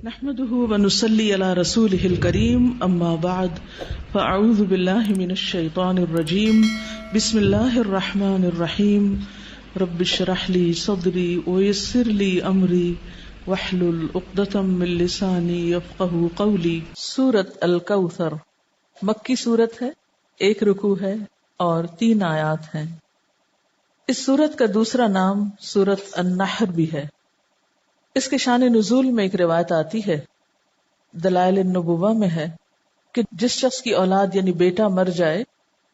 نحمده ونصلي على رسوله الكريم اما بعد فاعوذ بالله من الشيطان الرجيم بسم الله الرحمن الرحيم رب اشرح لي صدري ويسر لي امري واحلل عقدة من لساني يفقهوا قولي۔ سورۃ الکوثر مکی سورت ہے، 1 رکوع ہے اور 3 آیات ہیں۔ اس سورت کا دوسرا نام سورۃ النحر بھی ہے۔ اس کے شان نزول میں ایک روایت آتی ہے، دلائل النبوہ میں ہے کہ جس شخص کی اولاد یعنی بیٹا مر جائے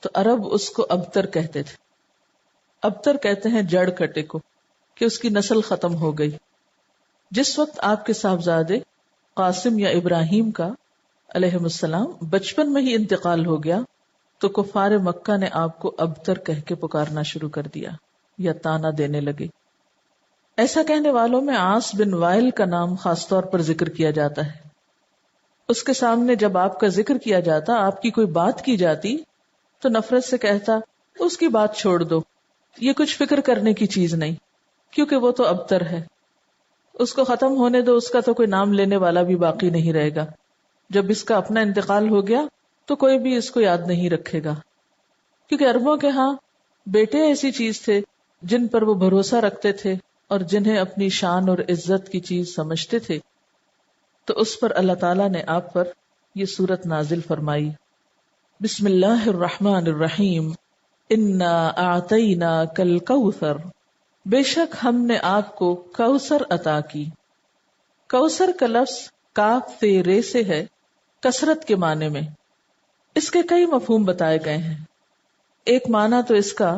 تو عرب اس کو ابتر کہتے تھے۔ ابتر کہتے ہیں جڑ کٹے کو، کہ اس کی نسل ختم ہو گئی۔ جس وقت آپ کے صاحبزادے قاسم یا ابراہیم کا علیہ السلام بچپن میں ہی انتقال ہو گیا تو کفار مکہ نے آپ کو ابتر کہہ کے پکارنا شروع کر دیا یا طعنہ دینے لگے۔ ایسا کہنے والوں میں عاص بن وائل کا نام خاص طور پر ذکر کیا جاتا ہے۔ اس کے سامنے جب آپ کا ذکر کیا جاتا، آپ کی کوئی بات کی جاتی تو نفرت سے کہتا اس کی بات چھوڑ دو، یہ کچھ فکر کرنے کی چیز نہیں، کیونکہ وہ تو ابتر ہے، اس کو ختم ہونے دو، اس کا تو کوئی نام لینے والا بھی باقی نہیں رہے گا۔ جب اس کا اپنا انتقال ہو گیا تو کوئی بھی اس کو یاد نہیں رکھے گا، کیونکہ عربوں کے ہاں بیٹے ایسی چیز تھے جن پر وہ بھروسہ رکھتے تھے اور جنہیں اپنی شان اور عزت کی چیز سمجھتے تھے۔ تو اس پر اللہ تعالیٰ نے آپ پر یہ سورت نازل فرمائی۔ بسم اللہ الرحمن الرحیم، انا اعطیناک الکوثر، بے شک ہم نے آپ کو کوثر عطا کی۔ کوثر کا لفظ کاف سے رے سے ہے، کثرت کے معنی میں۔ اس کے کئی مفہوم بتائے گئے ہیں۔ ایک معنی تو اس کا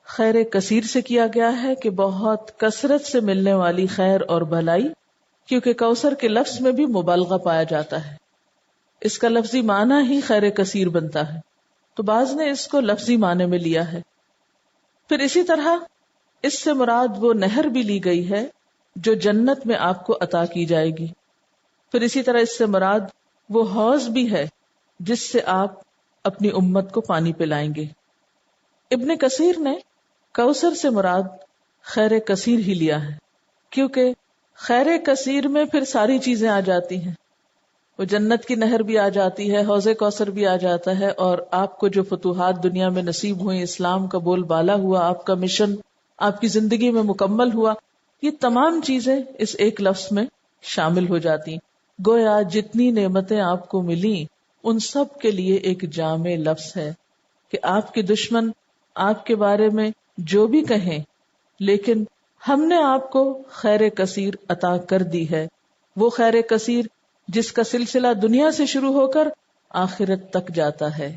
خیر کثیر سے کیا گیا ہے کہ بہت کثرت سے ملنے والی خیر اور بھلائی، کیونکہ کوثر کے لفظ میں بھی مبالغہ پایا جاتا ہے، اس کا لفظی معنی ہی خیر کثیر بنتا ہے، تو بعض نے اس کو لفظی معنی میں لیا ہے۔ پھر اسی طرح اس سے مراد وہ نہر بھی لی گئی ہے جو جنت میں آپ کو عطا کی جائے گی۔ پھر اسی طرح اس سے مراد وہ حوض بھی ہے جس سے آپ اپنی امت کو پانی پلائیں گے۔ ابن کثیر نے کوثر سے مراد خیر کثیر ہی لیا ہے، کیونکہ خیر کثیر میں پھر ساری چیزیں آ جاتی ہیں، وہ جنت کی نہر بھی آ جاتی ہے، حوض کوثر بھی آ جاتا ہے، اور آپ کو جو فتوحات دنیا میں نصیب ہوئی، اسلام کا بول بالا ہوا، آپ کا مشن آپ کی زندگی میں مکمل ہوا، یہ تمام چیزیں اس ایک لفظ میں شامل ہو جاتی۔ گویا جتنی نعمتیں آپ کو ملی ان سب کے لیے ایک جامع لفظ ہے کہ آپ کے دشمن آپ کے بارے میں جو بھی کہیں، لیکن ہم نے آپ کو خیر کثیر عطا کر دی ہے، وہ خیر کثیر جس کا سلسلہ دنیا سے شروع ہو کر آخرت تک جاتا ہے،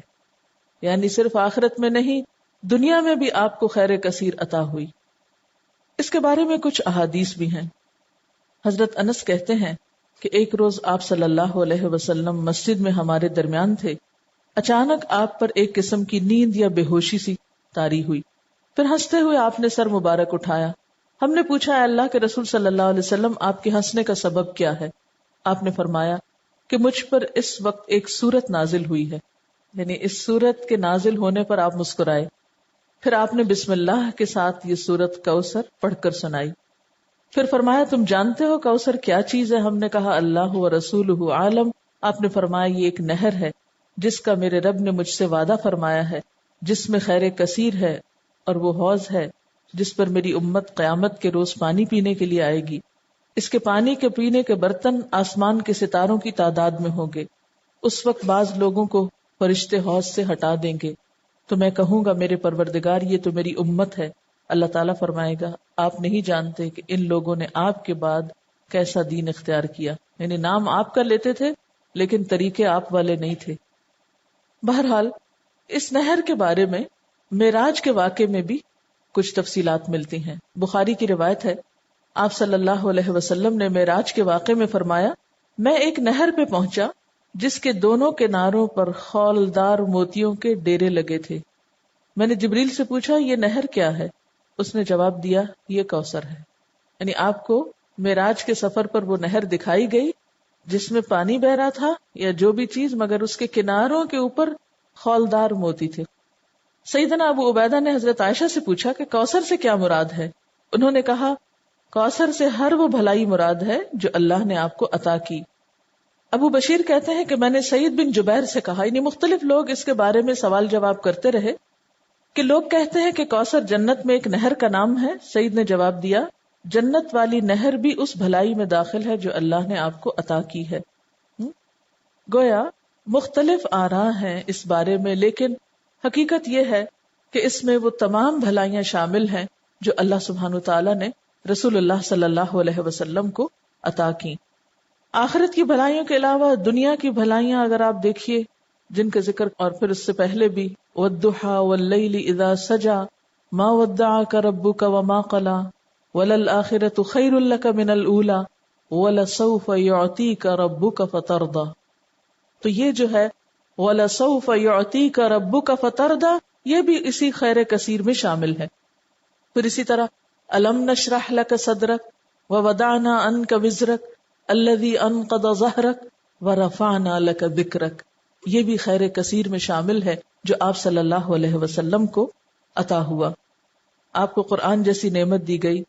یعنی صرف آخرت میں نہیں، دنیا میں بھی آپ کو خیر کثیر عطا ہوئی۔ اس کے بارے میں کچھ احادیث بھی ہیں۔ حضرت انس کہتے ہیں کہ ایک روز آپ صلی اللہ علیہ وسلم مسجد میں ہمارے درمیان تھے، اچانک آپ پر ایک قسم کی نیند یا بے ہوشی سی طاری ہوئی، پھر ہنستے ہوئے آپ نے سر مبارک اٹھایا۔ ہم نے پوچھا، اے اللہ کے رسول صلی اللہ علیہ وسلم، آپ کے ہنسنے کا سبب کیا ہے؟ آپ نے فرمایا کہ مجھ پر اس وقت ایک سورت نازل ہوئی ہے، یعنی اس سورت کے نازل ہونے پر آپ مسکرائے۔ پھر آپ نے بسم اللہ کے ساتھ یہ سورت کوثر پڑھ کر سنائی۔ پھر فرمایا، تم جانتے ہو کوثر کیا چیز ہے؟ ہم نے کہا اللہ و رسولہ عالم۔ آپ نے فرمایا یہ ایک نہر ہے جس کا میرے رب نے مجھ سے وعدہ فرمایا ہے، جس میں خیر کثیر ہے، اور وہ حوض ہے جس پر میری امت قیامت کے روز پانی پینے کے لیے آئے گی۔ اس کے پانی کے پینے کے برتن آسمان کے ستاروں کی تعداد میں ہوں گے۔ اس وقت بعض لوگوں کو فرشتے حوض سے ہٹا دیں گے تو میں کہوں گا میرے پروردگار یہ تو میری امت ہے۔ اللہ تعالیٰ فرمائے گا آپ نہیں جانتے کہ ان لوگوں نے آپ کے بعد کیسا دین اختیار کیا، یعنی نام آپ کا لیتے تھے لیکن طریقے آپ والے نہیں تھے۔ بہرحال اس نہر کے بارے میں معراج کے واقعے میں بھی کچھ تفصیلات ملتی ہیں۔ بخاری کی روایت ہے، آپ صلی اللہ علیہ وسلم نے معراج کے واقعے میں فرمایا، میں ایک نہر پہ پہنچا جس کے دونوں کناروں پر خولدار موتیوں کے ڈیرے لگے تھے۔ میں نے جبریل سے پوچھا یہ نہر کیا ہے؟ اس نے جواب دیا یہ کوثر ہے۔ یعنی آپ کو معراج کے سفر پر وہ نہر دکھائی گئی جس میں پانی بہ رہا تھا یا جو بھی چیز، مگر اس کے کناروں کے اوپر خولدار موتی تھے۔ سیدنا ابو عبیدہ نے حضرت عائشہ سے پوچھا کہ کوثر سے کیا مراد ہے؟ انہوں نے کہا کوثر سے ہر وہ بھلائی مراد ہے جو اللہ نے آپ کو عطا کی. ابو بشیر کہتے ہیں کہ میں نے سعید بن جبیر سے کہا، یعنی مختلف لوگ اس کے بارے میں سوال جواب کرتے رہے کہ لوگ کہتے ہیں کہ کوثر جنت میں ایک نہر کا نام ہے. سعید نے جواب دیا، جنت والی نہر بھی اس بھلائی میں داخل ہے جو اللہ نے آپ کو عطا کی ہے. گویا مختلف آراء ہیں اس بارے میں، لیکن حقیقت یہ ہے کہ اس میں وہ تمام بھلائیاں شامل ہیں جو اللہ سبحانہ تعالیٰ نے رسول اللہ صلی اللہ علیہ وسلم کو عطا کی. آخرت کی بھلائیوں کے علاوہ دنیا کی بھلائیاں اگر آپ دیکھیے جن کا ذکر اور پھر اس سے پہلے بھی وَالضُّحَىٰ وَاللَّيْلِ إِذَا سَجَىٰ مَا وَدَّعَكَ رَبُّكَ وَمَا قَلَىٰ وَلَلْآخِرَةُ خَيْرٌ لَكَ مِنَ الْأُولَىٰ وَلَسَوْفَ يُعْطِيكَ رَبُّكَ فَتَرْضَىٰ. تو یہ جو ہے وَلَسَوْفَ يُعْطِيكَ رَبُّكَ فَتَرْضَىٰ یہ بھی اسی خیر کثیر میں شامل ہے. پھر اسی طرح أَلَمْ نَشْرَحْ لَكَ صَدْرَكَ وَوَضَعْنَا عَنْكَ وِزْرَكَ الَّذِي أَنقَضَ ظَهْرَكَ وَرَفَعْنَا لَكَ ذِكْرَكَ. یہ بھی خیر کثیر میں شامل ہے جو آپ صلی اللہ علیہ وسلم کو عطا ہوا. آپ کو قرآن جیسی نعمت دی گئی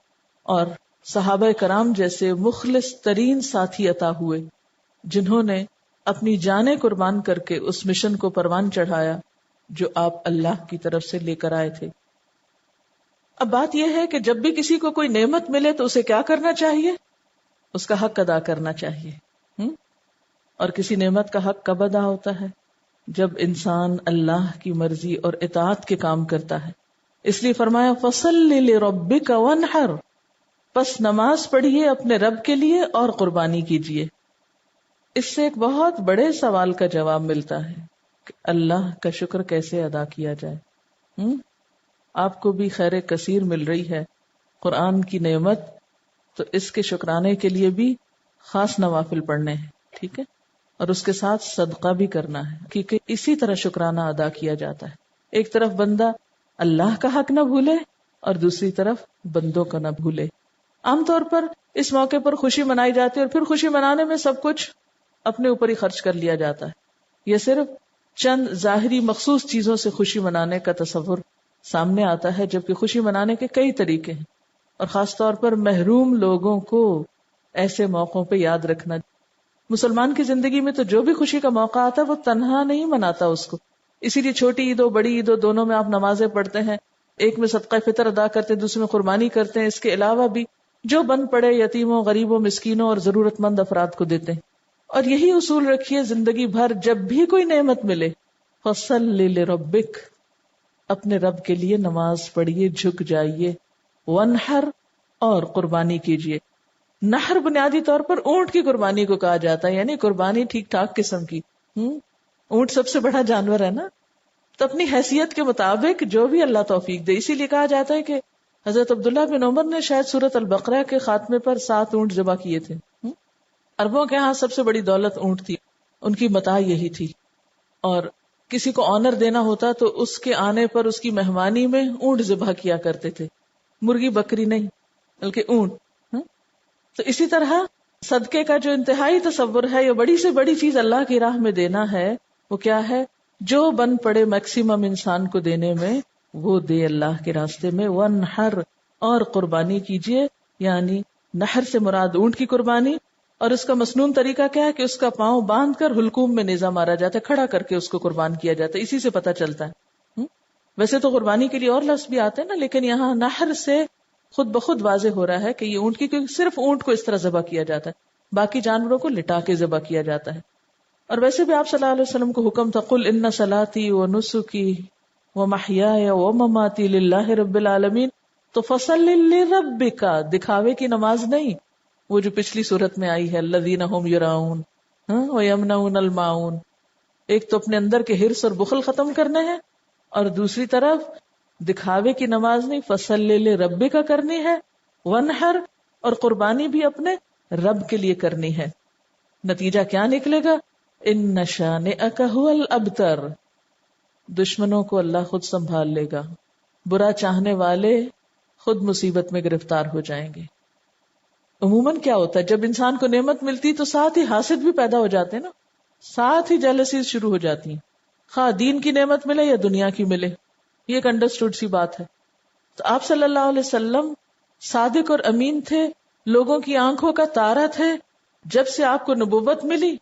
اور صحابہ کرام جیسے مخلص ترین ساتھی عطا ہوئے جنہوں نے اپنی جانیں قربان کر کے اس مشن کو پروان چڑھایا جو آپ اللہ کی طرف سے لے کر آئے تھے. اب بات یہ ہے کہ جب بھی کسی کو کوئی نعمت ملے تو اسے کیا کرنا چاہیے؟ اس کا حق ادا کرنا چاہیے. اور کسی نعمت کا حق کب ادا ہوتا ہے؟ جب انسان اللہ کی مرضی اور اطاعت کے کام کرتا ہے. اس لیے فرمایا فَصَلِّ لِرَبِّكَ وَانْحَرْ، پس نماز پڑھیے اپنے رب کے لیے اور قربانی کیجیے. اس سے ایک بہت بڑے سوال کا جواب ملتا ہے کہ اللہ کا شکر کیسے ادا کیا جائے. آپ کو بھی خیر کثیر مل رہی ہے قرآن کی نعمت، تو اس کے شکرانے کے لیے بھی خاص نوافل پڑھنے ہیں، ٹھیک ہے، اور اس کے ساتھ صدقہ بھی کرنا ہے، کیونکہ اسی طرح شکرانہ ادا کیا جاتا ہے. ایک طرف بندہ اللہ کا حق نہ بھولے اور دوسری طرف بندوں کا نہ بھولے. عام طور پر اس موقع پر خوشی منائی جاتی ہے اور پھر خوشی منانے میں سب کچھ اپنے اوپر ہی خرچ کر لیا جاتا ہے. یہ صرف چند ظاہری مخصوص چیزوں سے خوشی منانے کا تصور سامنے آتا ہے، جبکہ خوشی منانے کے کئی طریقے ہیں، اور خاص طور پر محروم لوگوں کو ایسے موقعوں پہ یاد رکھنا. مسلمان کی زندگی میں تو جو بھی خوشی کا موقع آتا ہے وہ تنہا نہیں مناتا اس کو. اسی لیے چھوٹی عید ہو بڑی عید ہو دونوں میں آپ نمازیں پڑھتے ہیں، ایک میں صدقہ فطر ادا کرتے ہیں، دوسرے میں قربانی کرتے ہیں. اس کے علاوہ بھی جو بن پڑے یتیموں، غریبوں، مسکینوں اور ضرورت مند افراد کو دیتے ہیں. اور یہی اصول رکھیے زندگی بھر، جب بھی کوئی نعمت ملے فَصَلِّ لِرَبِّكَ، اپنے رب کے لیے نماز پڑھیے، جھک جائیے. وَانْحَرْ، اور قربانی کیجیے. نحر بنیادی طور پر اونٹ کی قربانی کو کہا جاتا ہے، یعنی قربانی ٹھیک ٹھاک قسم کی. اونٹ سب سے بڑا جانور ہے نا، تو اپنی حیثیت کے مطابق جو بھی اللہ توفیق دے. اسی لیے کہا جاتا ہے کہ حضرت عبداللہ بن عمر نے شاید سورۃ البقرہ کے خاتمے پر 7 اونٹ ذبح کیے تھے. عربوں کے ہاں سب سے بڑی دولت اونٹ تھی، ان کی متاع یہی تھی. اور کسی کو آنر دینا ہوتا تو اس کے آنے پر اس کی مہمانی میں اونٹ ذبح کیا کرتے تھے، مرغی بکری نہیں بلکہ اونٹ. تو اسی طرح صدقے کا جو انتہائی تصور ہے، یہ بڑی سے بڑی چیز اللہ کی راہ میں دینا ہے، وہ کیا ہے؟ جو بن پڑے میکسیمم انسان کو دینے میں وہ دے اللہ کے راستے میں. وَانْحَرْ، اور قربانی کیجیے. یعنی نحر سے مراد اونٹ کی قربانی، اور اس کا مسنون طریقہ کیا ہے کہ اس کا پاؤں باندھ کر حلقوم میں نیزہ مارا جاتا ہے، کھڑا کر کے اس کو قربان کیا جاتا ہے. اسی سے پتہ چلتا ہے. ویسے تو قربانی کے لیے اور لفظ بھی آتے ہیں نا، لیکن یہاں نحر سے خود بخود واضح ہو رہا ہے کہ یہ اونٹ کی، کیونکہ صرف اونٹ کو اس طرح ذبح کیا جاتا ہے، باقی جانوروں کو لٹا کے ذبح کیا جاتا ہے. اور ویسے بھی آپ صلی اللہ علیہ وسلم کو حکم تھا قل ان صلاتي ونسكي ومحياي ومماتي لله رب العالمین. تو فصل لربك، دکھاوے کی نماز نہیں، وہ جو پچھلی صورت میں آئی ہے الذين هم يراؤون ويمنعون الماعون. ایک تو اپنے اندر کے حرص اور بخل ختم کرنے ہیں، اور دوسری طرف دکھاوے کی نماز نہیں، فصل لربک کرنی ہے. ونحر، اور قربانی بھی اپنے رب کے لیے کرنی ہے. نتیجہ کیا نکلے گا؟ ان شانئک ھو الابتر، دشمنوں کو اللہ خود سنبھال لے گا، برا چاہنے والے خود مصیبت میں گرفتار ہو جائیں گے. عموماً کیا ہوتا ہے جب انسان کو نعمت ملتی تو ساتھ ہی حاسد بھی پیدا ہو جاتے ہیں نا، ساتھ ہی جیلسیز شروع ہو جاتی ہیں، خواہ دین کی نعمت ملے یا دنیا کی ملے. یہ ایک انڈرسٹوڈ سی بات ہے. تو آپ صلی اللہ علیہ وسلم صادق اور امین تھے، لوگوں کی آنکھوں کا تارا تھے. جب سے آپ کو نبوت ملی